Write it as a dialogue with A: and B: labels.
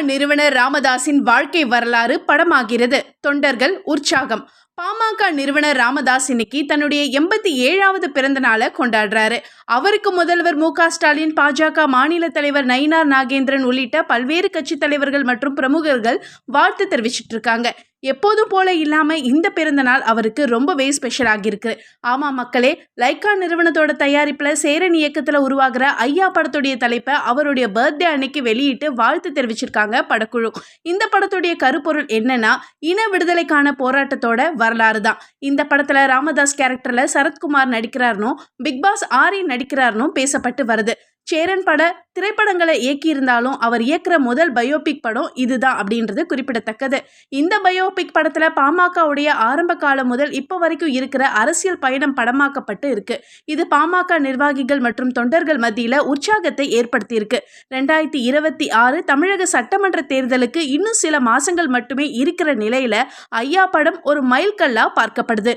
A: நிறுவனர் ராமதாஸின் வாழ்க்கை வரலாறு படமாகிறது. தொண்டர்கள் உற்சாகம். பாமக நிறுவனர் ராமதாஸ் இன்னைக்கு தன்னுடைய 87வது பிறந்த நாளை கொண்டாடுறாரு. அவருக்கு முதல்வர் மு.க.ஸ்டாலின், பாஜக மாநில தலைவர் நயினார் நாகேந்திரன் உள்ளிட்ட பல்வேறு கட்சி தலைவர்கள் மற்றும் பிரமுகர்கள் வாழ்த்து தெரிவிச்சிட்டு இருக்காங்க. எப்போதும் போல இல்லாம இந்த பிறந்த நாள் அவருக்கு ரொம்பவே ஸ்பெஷல் ஆகியிருக்கு. ஆமா மக்களே, லைக்கா நிறுவனத்தோட தயாரிப்புல சேரன் இயக்கத்துல உருவாகிற ஐயா படத்துடைய தலைப்பை அவருடைய பர்த்டே அன்னைக்கு வெளியிட்டு வாழ்த்து தெரிவிச்சிருக்காங்க படக்குழு. இந்த படத்துடைய கருப்பொருள் என்னன்னா, இன விடுதலைக்கான போராட்டத்தோட வரலாறு தான். இந்த படத்துல ராமதாஸ் கேரக்டர்ல சரத்குமார் நடிக்கிறாருனும் பிக் பாஸ் ஆரி நடிக்கிறாருனும் பேசப்பட்டு வருது. சேரன் பட திரைப்படங்களை இயக்கியிருந்தாலும் அவர் இயக்குற முதல் பயோபிக் படம் இதுதான் அப்படின்றது குறிப்பிடத்தக்கது. இந்த பயோபிக் படத்துல பாமகவுடைய ஆரம்ப காலம் முதல் இப்போ வரைக்கும் இருக்கிற அரசியல் பயணம் படமாக்கப்பட்டு இருக்கு. இது பாமக நிர்வாகிகள் மற்றும் தொண்டர்கள் மத்தியில உற்சாகத்தை ஏற்படுத்தியிருக்கு. 2026 தமிழக சட்டமன்ற தேர்தலுக்கு இன்னும் சில மாசங்கள் மட்டுமே இருக்கிற நிலையில ஐயா படம் ஒரு மைல்கல்லா பார்க்கப்படுது.